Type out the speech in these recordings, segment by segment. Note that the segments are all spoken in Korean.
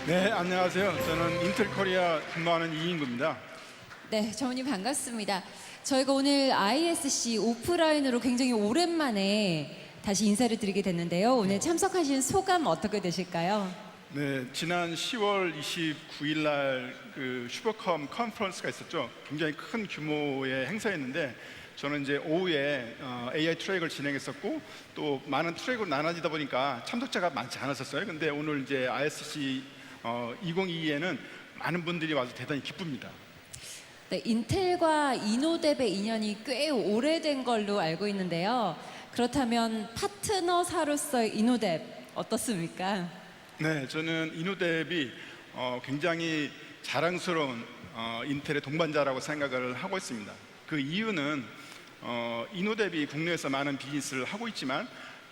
네, 안녕하세요. 저는 인텔 코리아 근무하는 이인구입니다. 네, 정우님 반갑습니다. 저희가 오늘 ISC 오프라인으로 굉장히 오랜만에 다시 인사를 드리게 됐는데요. 오늘 참석하신 소감 어떻게 되실까요? 네, 지난 10월 29일 날 그 슈퍼컴 컨퍼런스가 있었죠. 굉장히 큰 규모의 행사였는데 저는 이제 오후에 AI 트랙을 진행했었고 또 많은 트랙으로 나눠지다 보니까 참석자가 많지 않았었어요. 근데 오늘 이제 ISC 2022에는 많은 분들이 와서 대단히 기쁩니다. 네, 인텔과 이노뎁의 인연이 꽤 오래된 걸로 알고 있는데요. 그렇다면 파트너사로서의 이노뎁 어떻습니까? 네, 저는 이노뎁이 굉장히 자랑스러운 인텔의 동반자라고 생각을 하고 있습니다. 그 이유는 이노뎁이 국내에서 많은 비즈니스를 하고 있지만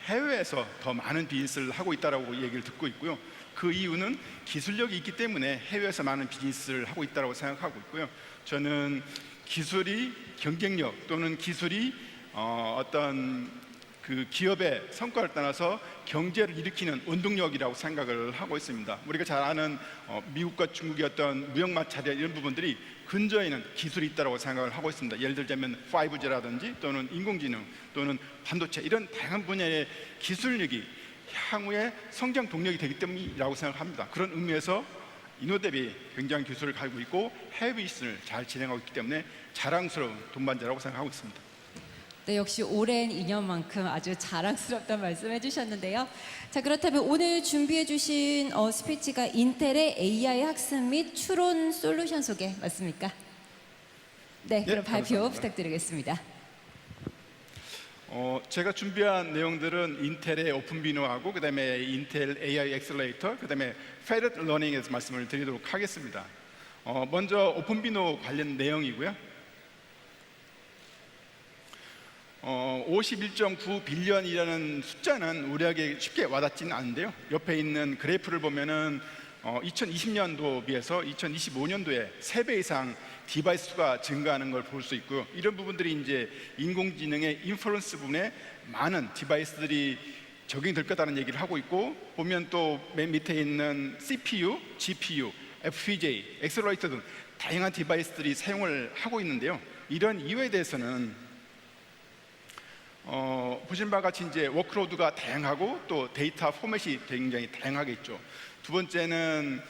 해외에서 더 많은 비즈니스를 하고 있다고 얘기를 듣고 있고요. 그 이유는 기술력이 있기 때문에 해외에서 많은 비즈니스를 하고 있다고 생각하고 있고요. 저는 기술이 경쟁력 또는 기술이 어떤 그 기업의 성과를 떠나서 경제를 일으키는 원동력이라고 생각을 하고 있습니다. 우리가 잘 아는 미국과 중국의 어떤 무역마찰이나 이런 부분들이 근저에는 기술이 있다고 생각을 하고 있습니다. 예를 들자면 5G라든지 또는 인공지능 또는 반도체 이런 다양한 분야의 기술력이 향후의 성장 동력이 되기 때문이라고 생각합니다. 그런 의미에서 이노뎁이 굉장히 기술을 가지고 있고 해외 비즈니스를 잘 진행하고 있기 때문에 자랑스러운 동반자라고 생각하고 있습니다. 네, 역시 오랜 인연만큼 아주 자랑스럽다는 말씀 해주셨는데요. 자, 그렇다면 오늘 준비해주신 스피치가 인텔의 AI 학습 및 추론 솔루션 소개 맞습니까? 네, 그럼 발표 감사합니다. 부탁드리겠습니다. 제가 준비한 내용들은 인텔의 오픈비노하고 그다음에 인텔 AI 엑셀레이터 그다음에 페럿 러닝에 대해서 말씀을 드리도록 하겠습니다. 먼저 오픈비노 관련 내용이고요. 51.9 빌리언이라는 숫자는 우리에게 쉽게 와닿지는 않은데요. 옆에 있는 그래프를 보면은 2020년도 비해서 2025년도에 3배 이상 디바이스 수가 증가하는 걸 볼 수 있고요. 이런 부분들이 이제 인공지능의 인퍼런스 부분에 많은 디바이스들이 적용이 될 거다라는 얘기를 하고 있고, 보면 또 맨 밑에 있는 CPU, GPU, FPGA, 엑셀러레이터 등 다양한 디바이스들이 사용을 하고 있는데요. 이런 이유에 대해서는 보신 바와 같이 이제 워크로드가 다양하고 또 데이터 포맷이 굉장히 다양하게 있죠. 두 번째는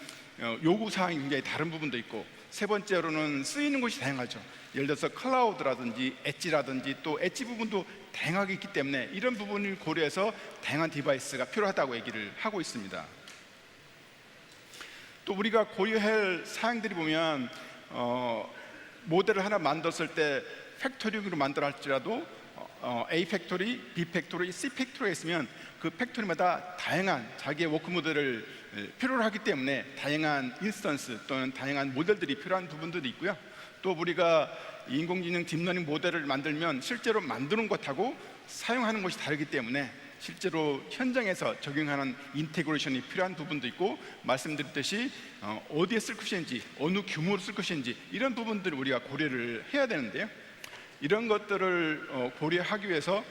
요구 사항이 굉장히 다른 부분도 있고, 세 번째로는 쓰이는 곳이 다양하죠. 예를 들어서 클라우드라든지 엣지라든지 또 엣지 부분도 다양하게 있기 때문에 이런 부분을 고려해서 다양한 디바이스가 필요하다고 얘기를 하고 있습니다. 또 우리가 고려할 사항들이 보면 모델을 하나 만들었을 때 팩토링으로 만들어 할지라도 A 팩토리, B 팩토리, C 팩토리가 있으면 그 팩토리마다 다양한 자기의 워크 모델을 필요로 하기 때문에 다양한 인스턴스 또는 다양한 모델들이 필요한 부분들이 있고요. 또 우리가 인공지능 딥러닝 모델을 만들면 실제로 만드는 것하고 사용하는 것이 다르기 때문에 실제로 현장에서 적용하는 인테그레이션이 필요한 부분도 있고, 말씀드렸듯이 어디에 쓸 것인지 어느 규모로 쓸 것인지 이런 부분들을 우리가 고려를 해야 되는데요. 이런 것들을 고려하기 위해서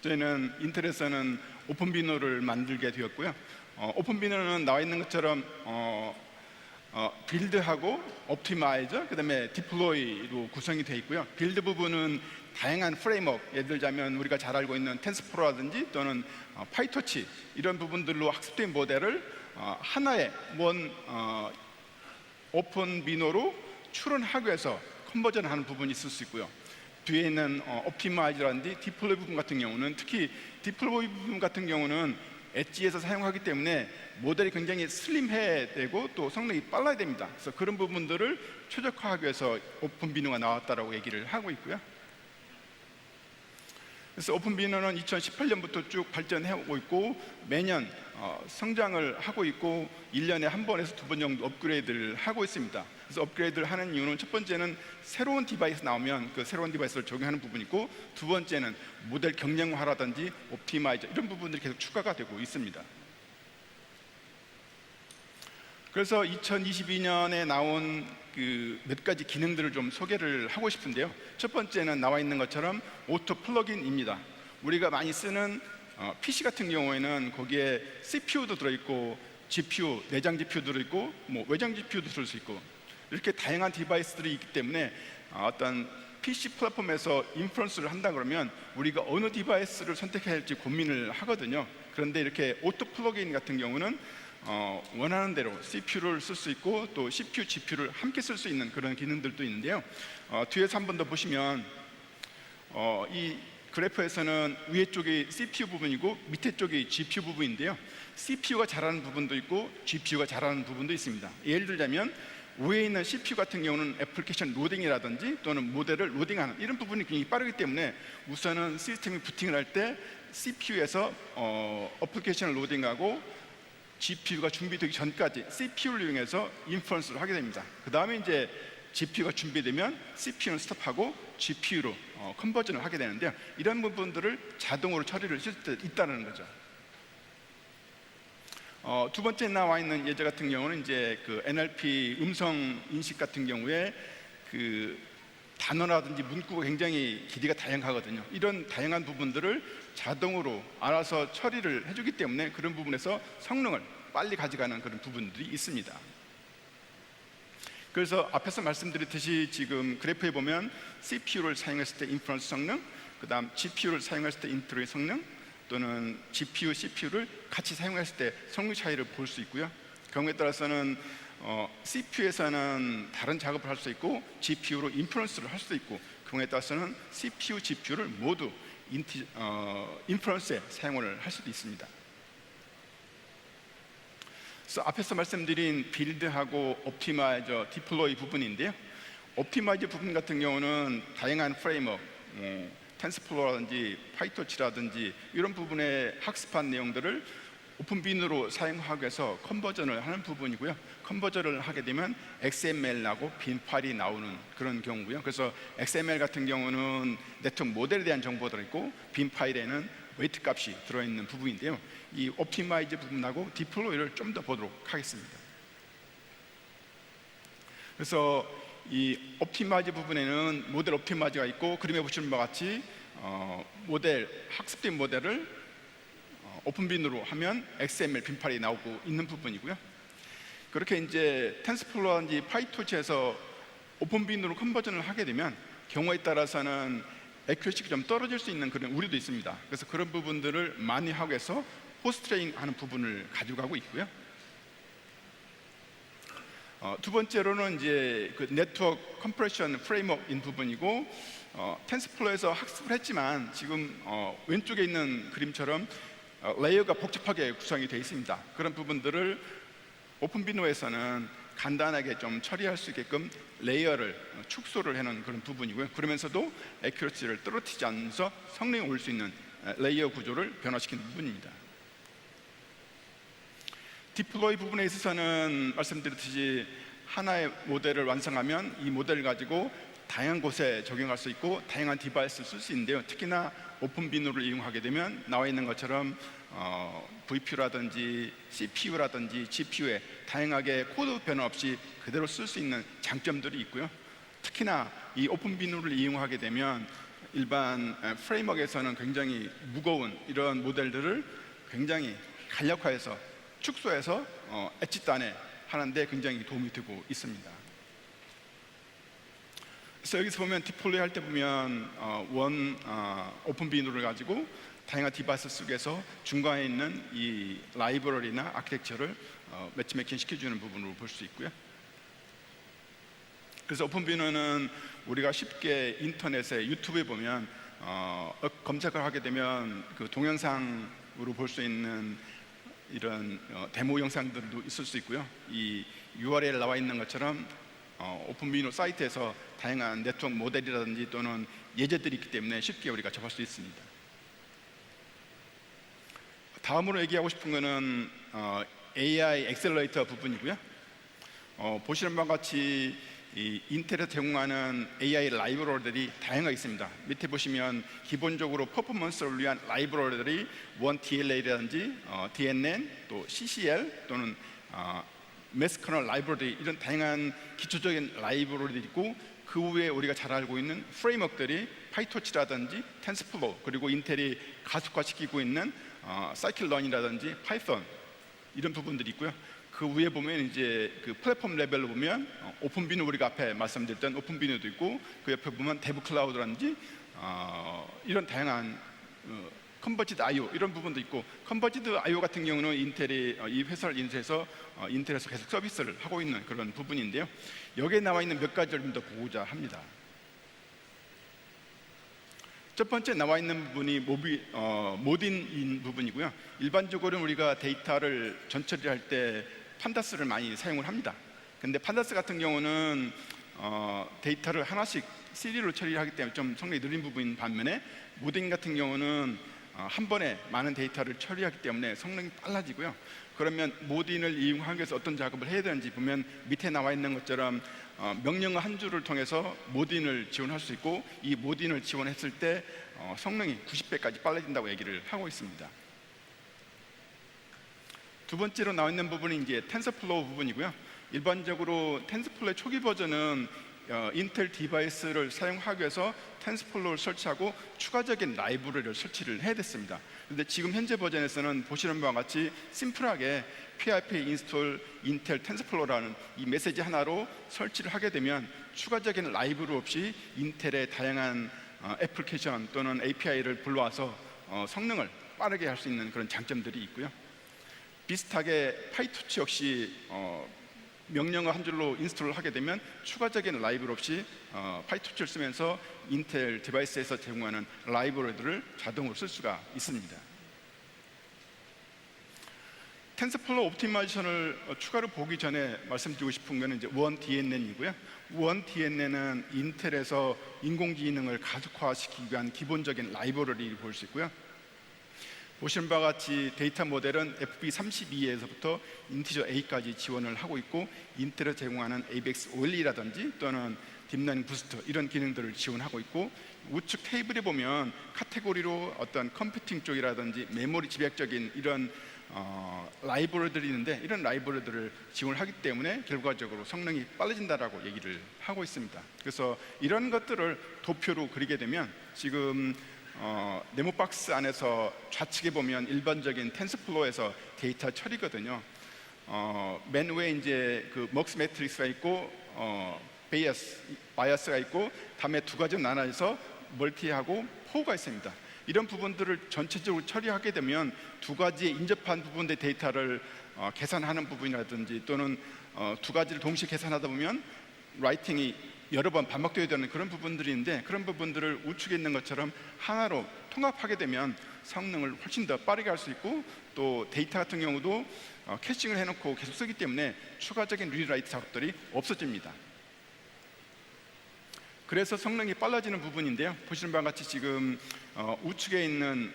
저희는 인텔에서는 오픈비노를 만들게 되었고요. 오픈비노는 나와 있는 것처럼 빌드하고 옵티마이저 그다음에 디플로이로 구성이 되어 있고요. 빌드 부분은 다양한 프레임워크, 예를 들자면 우리가 잘 알고 있는 텐스포라든지 또는 파이토치 이런 부분들로 학습된 모델을 하나의 오픈비노로 추론하기 위해서 컨버전하는 부분이 있을 수 있고요. 뒤에 있는 옵티마이저라든지 디플로이 부분 같은 경우는, 특히 디플로이 부분 같은 경우는 엣지에서 사용하기 때문에 모델이 굉장히 슬림해야 되고 또 성능이 빨라야 됩니다. 그래서 그런 부분들을 최적화하기 위해서 오픈비노가 나왔다라고 얘기를 하고 있고요. 그래서 오픈비노는 2018년부터 쭉 발전해 오고 있고 매년 성장을 하고 있고 1년에 한 번에서 2번 정도 업그레이드를 하고 있습니다. 그래서 업그레이드를 하는 이유는 첫 번째는 새로운 디바이스 나오면 그 새로운 디바이스를 적용하는 부분이 있고, 두 번째는 모델 경량화라든지 옵티마이저 이런 부분들이 계속 추가가 되고 있습니다. 그래서 2022년에 나온 그 몇 가지 기능들을 좀 소개를 하고 싶은데요. 첫 번째는 나와 있는 것처럼 오토 플러그인입니다. 우리가 많이 쓰는 PC 같은 경우에는 거기에 CPU도 들어있고 GPU, 내장 GPU도 있고 외장 GPU도 쓸 수 있고 이렇게 다양한 디바이스들이 있기 때문에 어떤 PC 플랫폼에서 인프런스를 한다 그러면 우리가 어느 디바이스를 선택해야 할지 고민을 하거든요. 그런데 이렇게 오토 플러그인 같은 경우는 원하는 대로 CPU를 쓸 수 있고 또 CPU, GPU를 함께 쓸 수 있는 그런 기능들도 있는데요. 뒤에서 한 번 더 보시면 이 그래프에서는 위에 쪽이 CPU 부분이고 밑에 쪽이 GPU 부분인데요. CPU가 잘하는 부분도 있고 GPU가 잘하는 부분도 있습니다. 예를 들자면 위에 있는 CPU 같은 경우는 애플리케이션 로딩이라든지 또는 모델을 로딩하는 이런 부분이 굉장히 빠르기 때문에 우선은 시스템이 부팅을 할 때 CPU에서 애플리케이션을 로딩하고 GPU가 준비되기 전까지 CPU를 이용해서 인퍼런스를 하게 됩니다. 그 다음에 이제 GPU가 준비되면 CPU는 스톱하고 GPU로 컨버전을 하게 되는데요. 이런 부분들을 자동으로 처리를 할 수 있다는 거죠. 두 번째 나와 있는 예제 같은 경우는 이제 그 NLP 음성 인식 같은 경우에 그 단어라든지 문구가 굉장히 길이가 다양하거든요. 이런 다양한 부분들을 자동으로 알아서 처리를 해주기 때문에 그런 부분에서 성능을 빨리 가져가는 그런 부분들이 있습니다. 그래서 앞에서 말씀드렸듯이 지금 그래프에 보면 CPU를 사용했을 때 인퍼런스 성능, 그 다음 GPU를 사용했을 때 인트로의 성능, 또는 GPU, CPU를 같이 사용했을 때 성능 차이를 볼 수 있고요. 경우에 따라서는 CPU에서는 다른 작업을 할 수 있고 GPU로 인퍼런스를 할 수도 있고 경우에 따라서는 CPU, GPU를 모두 인퍼런스에 사용을 할 수도 있습니다. 그래서 앞에서 말씀드린 빌드하고 옵티마이저, 디플로이 부분인데요. 옵티마이저 부분 같은 경우는 다양한 프레임워크, 텐스플로라든지 파이토치라든지 이런 부분에 학습한 내용들을 오픈빈으로 사용하기 위해서 컨버전을 하는 부분이고요. 컨버전을 하게 되면 XML하고 빈 파일이 나오는 그런 경우고요. 그래서 XML 같은 경우는 네트워크 모델에 대한 정보가 들어있고 빈 파일에는 웨이트 값이 들어있는 부분인데요. 이 옵티마이즈 부분하고 디플로이를 좀 더 보도록 하겠습니다. 그래서 이 옵티마이즈 부분에는 모델 옵티마이즈가 있고 그림에 보시는 바와 같이 모델, 학습된 모델을 오픈빈으로 하면 XML 빈 파일이 나오고 있는 부분이고요. 그렇게 이제 텐스플로어인지 파이토치에서 오픈빈으로 컨버전을 하게 되면 경우에 따라서는 애큐러시가 좀 떨어질 수 있는 그런 우려도 있습니다. 그래서 그런 부분들을 많이 하기 위해서 포스트레인 하는 부분을 가져가고 있고요. 두 번째로는 이제 그 네트워크 컴프레션 프레임워크인 부분이고 텐스플로어에서 학습을 했지만 지금 왼쪽에 있는 그림처럼 레이어가 복잡하게 구성이 되어 있습니다. 그런 부분들을 오픈비노에서는 간단하게 좀 처리할 수 있게끔 레이어를 축소를 해놓은 그런 부분이고요. 그러면서도 애큐러시를 떨어뜨리지 않으면서 성능이 올 수 있는 레이어 구조를 변화시키는 부분입니다. 디플로이 부분에 있어서는 말씀드렸듯이 하나의 모델을 완성하면 이 모델을 가지고 다양한 곳에 적용할 수 있고 다양한 디바이스를 쓸 수 있는데요. 특히나 오픈비노를 이용하게 되면 나와 있는 것처럼 VPU라든지 CPU라든지 GPU에 다양하게 코드 변화 없이 그대로 쓸 수 있는 장점들이 있고요. 특히나 이 오픈비노를 이용하게 되면 일반 프레임워크에서는 굉장히 무거운 이런 모델들을 굉장히 간략화해서 축소해서 엣지 단에 하는데 굉장히 도움이 되고 있습니다. 그래서 여기서 보면 디플로이 할 때 보면 오픈비노를 가지고 다양한 디바이스 속에서 중간에 있는 이 라이브러리나 아키텍처를 매치매칭 시켜주는 부분으로 볼 수 있고요. 그래서 오픈비노는 우리가 쉽게 인터넷에 유튜브에 보면 검색을 하게 되면 그 동영상으로 볼 수 있는 이런 데모 영상들도 있을 수 있고요. 이 URL 나와 있는 것처럼 오픈비노 사이트에서 다양한 네트워크 모델이라든지 또는 예제들이 있기 때문에 쉽게 우리가 접할 수 있습니다. 다음으로 얘기하고 싶은 것은 AI 엑셀러레이터 부분이고요. 보시는 바와 같이 이 인텔에서 제공하는 AI 라이브러리들이 다양하게 있습니다. 밑에 보시면 기본적으로 퍼포먼스를 위한 라이브러리들이 1DLA라든지 DNN, 또 CCL 또는 매스 커널 라이브러리 이런 다양한 기초적인 라이브러리들이 있고 그 후에 우리가 잘 알고 있는 프레임워크들이 파이토치라든지 텐스플로우 그리고 인텔이 가속화시키고 있는 사이클런이라든지 파이썬 이런 부분들이 있고요. 그 위에 보면 이제 그 플랫폼 레벨로 보면 오픈비뉴, 우리가 앞에 말씀드렸던 오픈비뉴도 있고, 그 옆에 보면 데브 클라우드라든지 이런 다양한 컨버지드 IO 이런 부분도 있고, 컨버지드 IO 같은 경우는 인텔이 이 회사를 인수해서 인텔에서 계속 서비스를 하고 있는 그런 부분인데요. 여기에 나와 있는 몇 가지를 좀 더 보고자 합니다. 첫 번째 나와 있는 부분이 모딘인 부분이고요. 일반적으로 우리가 데이터를 전처리할 때 판다스를 많이 사용을 합니다. 근데 판다스 같은 경우는 데이터를 하나씩 시리로 처리하기 때문에 좀 성능이 느린 부분인 반면에, 모딘 같은 경우는 한 번에 많은 데이터를 처리하기 때문에 성능이 빨라지고요. 그러면 모딘을 이용하기 위해서 어떤 작업을 해야 되는지 보면 밑에 나와 있는 것처럼 명령 한 줄을 통해서 모딘을 지원할 수 있고, 이 모딘을 지원했을 때 성능이 90배까지 빨라진다고 얘기를 하고 있습니다. 두 번째로 나와 있는 부분이 이제 텐서플로우 부분이고요. 일반적으로 텐서플로우의 초기 버전은 인텔 디바이스를 사용하기 위해서 텐서플로우를 설치하고 추가적인 라이브러리를 설치를 해야 됐습니다. 그런데 지금 현재 버전에서는 보시는 바와 같이 심플하게 pip install 인텔 텐서플로우라는 이 메시지 하나로 설치를 하게 되면 추가적인 라이브러리 없이 인텔의 다양한 애플리케이션 또는 API를 불러와서 성능을 빠르게 할 수 있는 그런 장점들이 있고요. 비슷하게 파이토치 역시 명령어 한 줄로 인스톨을 하게 되면 추가적인 라이브러리 없이 파이토치를 쓰면서 인텔 디바이스에서 제공하는 라이브러리들을 자동으로 쓸 수가 있습니다. 텐서플로우 옵티마이제이션을 추가로 보기 전에 말씀드리고 싶은 것은 이제 원DNN이고요. 원DNN은 인텔에서 인공지능을 가속화시키기 위한 기본적인 라이브러리를 볼 수 있고요. 보시는 바와 같이 데이터 모델은 FP32에서부터 인티저 A까지 지원을 하고 있고, 인텔에서 제공하는 AVX OLE라든지 또는 딥러닝 부스터 이런 기능들을 지원하고 있고, 우측 테이블에 보면 카테고리로 어떤 컴퓨팅 쪽이라든지 메모리 집약적인 이런 라이브러리들이 있는데, 이런 라이브러리들을 지원하기 때문에 결과적으로 성능이 빨라진다라고 얘기를 하고 있습니다. 그래서 이런 것들을 도표로 그리게 되면 지금 네모박스 안에서 좌측에 보면 일반적인 텐서플로우에서 데이터 처리거든요. 맨 위에 이제 그 먹스 매트릭스가 있고 바이어스가 있고, 다음에 두 가지로 나눠서 멀티하고 포가 있습니다. 이런 부분들을 전체적으로 처리하게 되면 두 가지의 인접한 부분의 데이터를 계산하는 부분이라든지 또는 두 가지를 동시에 계산하다 보면 라이팅이 여러 번 반복되어야 되는 그런 부분들이 있는데, 그런 부분들을 우측에 있는 것처럼 하나로 통합하게 되면 성능을 훨씬 더 빠르게 할 수 있고, 또 데이터 같은 경우도 캐싱을 해놓고 계속 쓰기 때문에 추가적인 리라이트 작업들이 없어집니다. 그래서 성능이 빨라지는 부분인데요. 보시는 바와 같이 지금 우측에 있는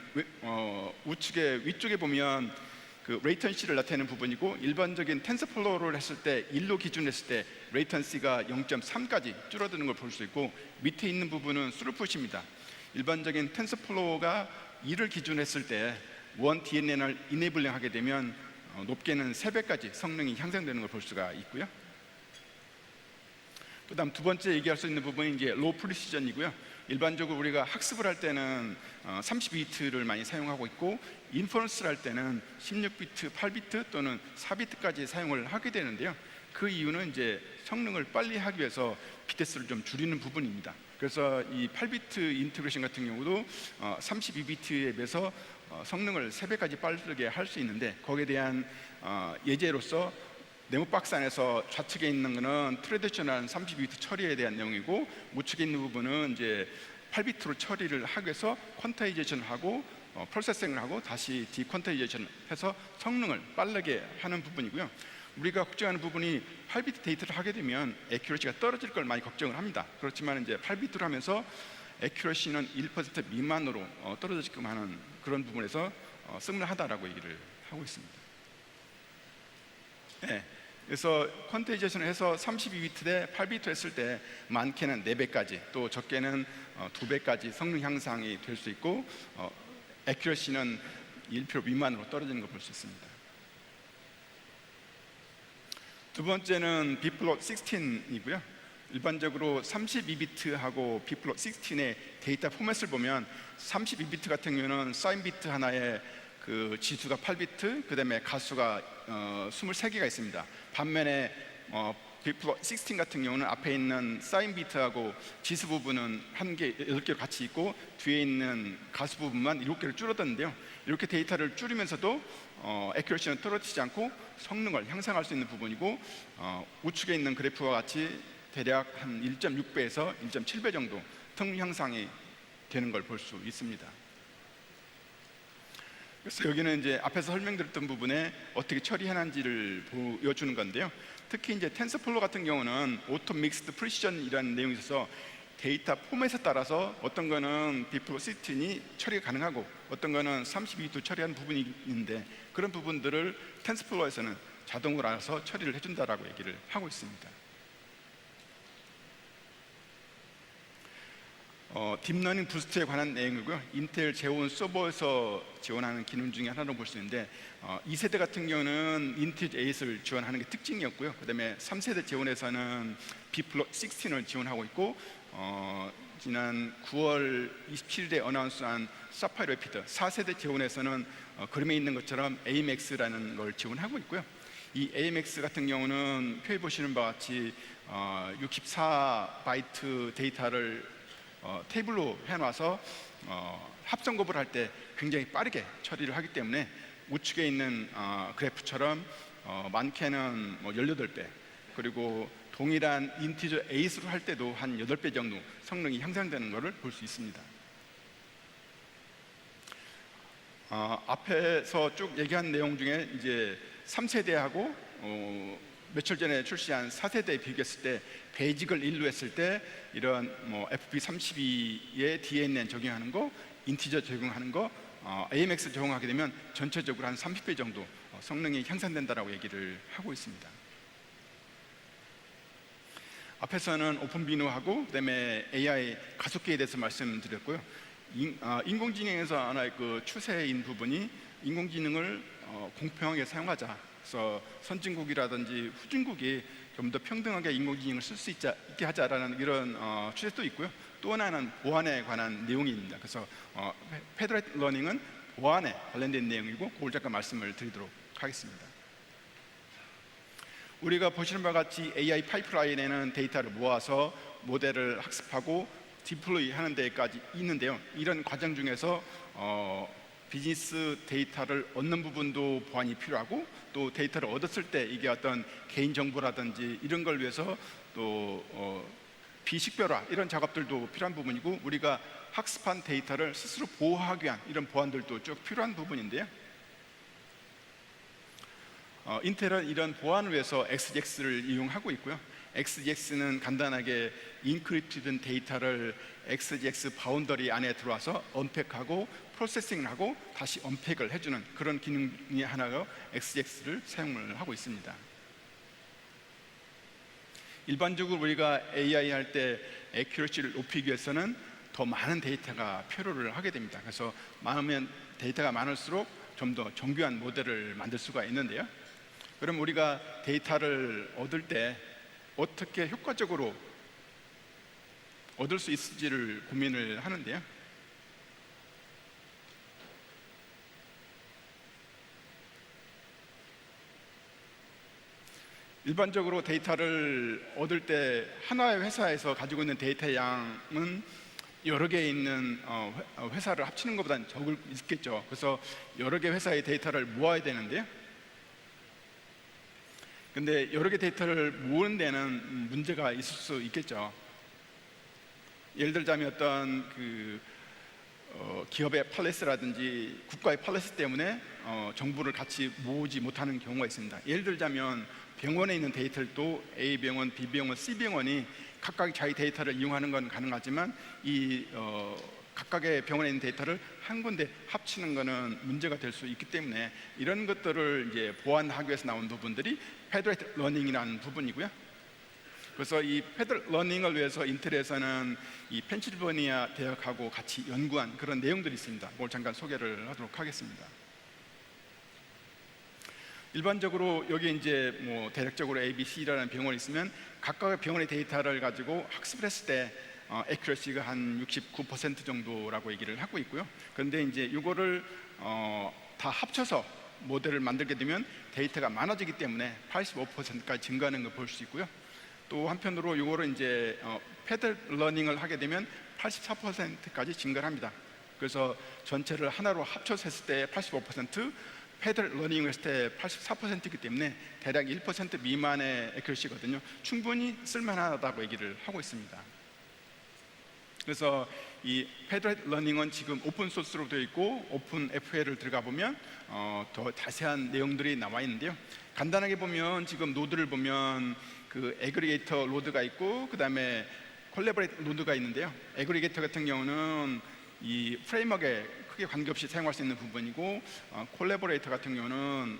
우측에 위쪽에 보면 그 레이턴시를 나타내는 부분이고, 일반적인 텐서플로우를 했을 때 1로 기준했을 때 레이턴시가 0.3까지 줄어드는 걸 볼 수 있고, 밑에 있는 부분은 스루풋입니다. 일반적인 텐서플로우가 2를 기준했을 때 원DNN을 이네이블링 하게 되면 높게는 3배까지 성능이 향상되는 걸 볼 수가 있고요. 그다음 두 번째 얘기할 수 있는 부분이 이제 로우 프리시전이고요. 일반적으로 우리가 학습을 할 때는 32비트를 많이 사용하고 있고, 인퍼런스를 할 때는 16비트, 8비트 또는 4비트까지 사용을 하게 되는데요. 그 이유는 이제 성능을 빨리 하기 위해서 비트수를 좀 줄이는 부분입니다. 그래서 이 8비트 인테그레이션 같은 경우도 32비트에 비해서 성능을 3배까지 빠르게 할 수 있는데, 거기에 대한 예제로서 네모박스 안에서 좌측에 있는 것은 트레디셔널한 32비트 처리에 대한 내용이고, 우측에 있는 부분은 이제 8비트로 처리를 하기 위해서 퀀타이제이션을 하고 프로세싱을 하고 다시 디퀀타이제이션을 해서 성능을 빠르게 하는 부분이고요. 우리가 걱정하는 부분이 8비트 데이터를 하게 되면 애큐러시가 떨어질 걸 많이 걱정을 합니다. 그렇지만 이제 8비트로 하면서 애큐러시는 1% 미만으로 떨어지게끔 하는 그런 부분에서 쓸만하다라고 얘기를 하고 있습니다. 네. 그래서 퀀타이제이션을 해서 32비트 대 8비트 했을 때 많게는 4배까지, 또 적게는 2배까지 성능 향상이 될 수 있고, 애큐러시는 1% 미만으로 떨어지는 걸 볼 수 있습니다. 두 번째는 비플롯 16이고요. 일반적으로 32비트하고 비플롯 16의 데이터 포맷을 보면 32비트 같은 경우는 사인 비트 하나에 그 지수가 8비트, 그다음에 가수가 23개가 있습니다. 반면에 빅플로 16 같은 경우는 앞에 있는 사인 비트하고 지수 부분은 8개로 같이 있고 뒤에 있는 가수 부분만 7개를 줄어드는데요. 이렇게 데이터를 줄이면서도 애큐러시는 떨어지지 않고 성능을 향상할 수 있는 부분이고, 우측에 있는 그래프와 같이 대략 한 1.6배에서 1.7배 정도 성능 향상이 되는 걸 볼 수 있습니다. 그래서 여기는 이제 앞에서 설명드렸던 부분에 어떻게 처리하는지를 보여주는 건데요. 특히 이제 텐서플로 같은 경우는 오토 믹스드 프리시전이라는 내용이 있어서 데이터 포맷에 따라서 어떤 거는 빅플로 16이 처리가 가능하고 어떤 거는 32도 처리하는 부분이 있는데, 그런 부분들을 텐서플로에서는 자동으로 알아서 처리를 해준다라고 얘기를 하고 있습니다. 딥러닝 부스트에 관한 내용이고요. 인텔 제온 서버에서 지원하는 기능 중에 하나로 볼 수 있는데, 2세대 같은 경우는 인티저 8을 지원하는 게 특징이었고요. 그 다음에 3세대 지원에서는 빅플로 16을 지원하고 있고, 지난 9월 27일에 어나운스한 사파이어 레피드 4세대 지원에서는 그림에 있는 것처럼 AMX라는 걸 지원하고 있고요. 이 AMX 같은 경우는 표에 보시는 바와 같이 64바이트 데이터를 테이블로 해놔서 합성곱을 할 때 굉장히 빠르게 처리를 하기 때문에 우측에 있는 그래프처럼 많게는 18배, 그리고 동일한 인티저 8으로 할 때도 한 8배 정도 성능이 향상되는 것을 볼 수 있습니다. 앞에서 쭉 얘기한 내용 중에 이제 3세대하고 며칠 전에 출시한 4세대에 비교했을 때 베이직을 1로 했을 때 이런 FP32에 DNN 적용하는 거, 인티저 적용하는 거, AMX 적용하게 되면 전체적으로 한 30배 정도 성능이 향상된다라고 얘기를 하고 있습니다. 앞에서는 오픈비노하고 그다음에 AI 가속기에 대해서 말씀드렸고요. 인공지능에서 하나의 그 추세인 부분이 인공지능을 공평하게 사용하자. 그래서 선진국이라든지 후진국이 좀 더 평등하게 인공지능을 쓸 수 있게 하자라는 이런 추세도 있고요. 또 하나는 보안에 관한 내용입니다. 그래서 페더레이티드 러닝은 보안에 관련된 내용이고, 그걸 잠깐 말씀을 드리도록 하겠습니다. 우리가 보시는 바와 같이 AI 파이프라인에는 데이터를 모아서 모델을 학습하고 디플로이 하는 데까지 있는데요. 이런 과정 중에서 비즈니스 데이터를 얻는 부분도 보안이 필요하고, 또 데이터를 얻었을 때 이게 어떤 개인정보라든지 이런 걸 위해서 또 비식별화 이런 작업들도 필요한 부분이고, 우리가 학습한 데이터를 스스로 보호하기 위한 이런 보안들도 쭉 필요한 부분인데요. 인텔은 이런 보안을 위해서 XGX를 이용하고 있고요. XGX는 간단하게 인크립트된 데이터를 XGX 바운더리 안에 들어와서 언팩하고 프로세싱을 하고 다시 언팩을 해주는 그런 기능이 하나로 XGX를 사용을 하고 있습니다. 일반적으로 우리가 AI 할 때 애큐러시를 높이기 위해서는 더 많은 데이터가 필요를 하게 됩니다. 그래서 많으면 데이터가 많을수록 좀 더 정교한 모델을 만들 수가 있는데요. 그럼 우리가 데이터를 얻을 때 어떻게 효과적으로 얻을 수 있을지를 고민을 하는데요. 일반적으로 데이터를 얻을 때 하나의 회사에서 가지고 있는 데이터 양은 여러 개 있는 회사를 합치는 것보다는 적을 있겠죠. 그래서 여러 개 회사의 데이터를 모아야 되는데요. 근데 여러 개 데이터를 모으는 데는 문제가 있을 수 있겠죠. 예를 들자면 어떤 기업의 팔레스라든지 국가의 팔레스 때문에 정보를 같이 모으지 못하는 경우가 있습니다. 예를 들자면 병원에 있는 데이터를 또 A병원, B병원, C병원이 각각 자기 데이터를 이용하는 건 가능하지만 이 각각의 병원에 있는 데이터를 한 군데 합치는 것은 문제가 될 수 있기 때문에 이런 것들을 이제 보완하기 위해서 나온 부분들이 페더레이티드 러닝이라는 부분이고요. 그래서 이 페더레이티드 러닝을 위해서 인텔에서는 이 펜실베니아 대학하고 같이 연구한 그런 내용들이 있습니다. 그걸 잠깐 소개를 하도록 하겠습니다. 일반적으로 여기 이제 대략적으로 A, B, C라는 병원이 있으면 각각의 병원의 데이터를 가지고 학습을 했을 때 애큐러시가 한 69% 정도라고 얘기를 하고 있고요. 그런데 이제 이거를 다 합쳐서 모델을 만들게 되면 데이터가 많아지기 때문에 85%까지 증가하는 걸 볼 수 있고요. 또 한편으로 이거를 이제 패드 러닝을 하게 되면 84%까지 증가를 합니다. 그래서 전체를 하나로 합쳐서 했을 때 85%, 패드 러닝을 했을 때 84%이기 때문에 대략 1% 미만의 애큐러시거든요. 충분히 쓸만하다고 얘기를 하고 있습니다. 그래서 이 패드 러닝은 지금 오픈 소스로 되어 있고 오픈 FL을 들어가 보면 더 자세한 내용들이 나와 있는데요. 간단하게 보면 지금 노드를 보면 그 애그리게이터 로드가 있고 그 다음에 콜래버레이터 로드가 있는데요. 애그리게이터 같은 경우는 이 프레임워크에 크게 관계없이 사용할 수 있는 부분이고 콜래버레이터 같은 경우는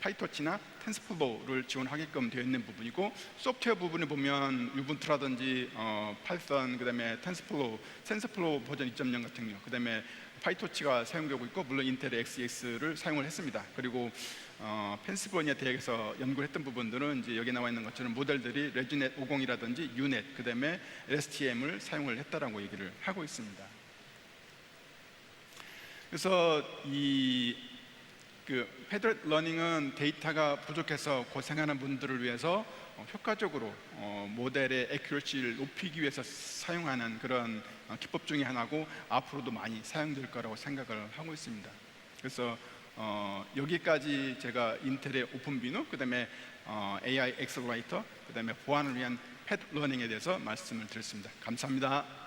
파이토치나 텐스플로우를 지원하게끔 되어 있는 부분이고 소프트웨어 부분을 보면 유분투라든지 파이썬 그다음에 텐스플로우, 텐스플로우 버전 2.0 같은 경우 그다음에 파이토치가 사용되고 있고 물론 인텔의 XEX를 사용을 했습니다. 그리고 펜실베니아 대학에서 연구를 했던 부분들은 이제 여기 나와 있는 것처럼 모델들이 레지넷 50이라든지 유넷 그다음에 LSTM을 사용을 했다라고 얘기를 하고 있습니다. 그래서 이 패드 러닝은 데이터가 부족해서 고생하는 분들을 위해서 효과적으로 모델의 애큐러시를 높이기 위해서 사용하는 그런 기법 중에 하나고 앞으로도 많이 사용될 거라고 생각을 하고 있습니다. 그래서 여기까지 제가 인텔의 오픈비누, 그다음에 AI 엑셀러레이터, 그다음에 보안을 위한 패드 러닝에 대해서 말씀을 드렸습니다. 감사합니다.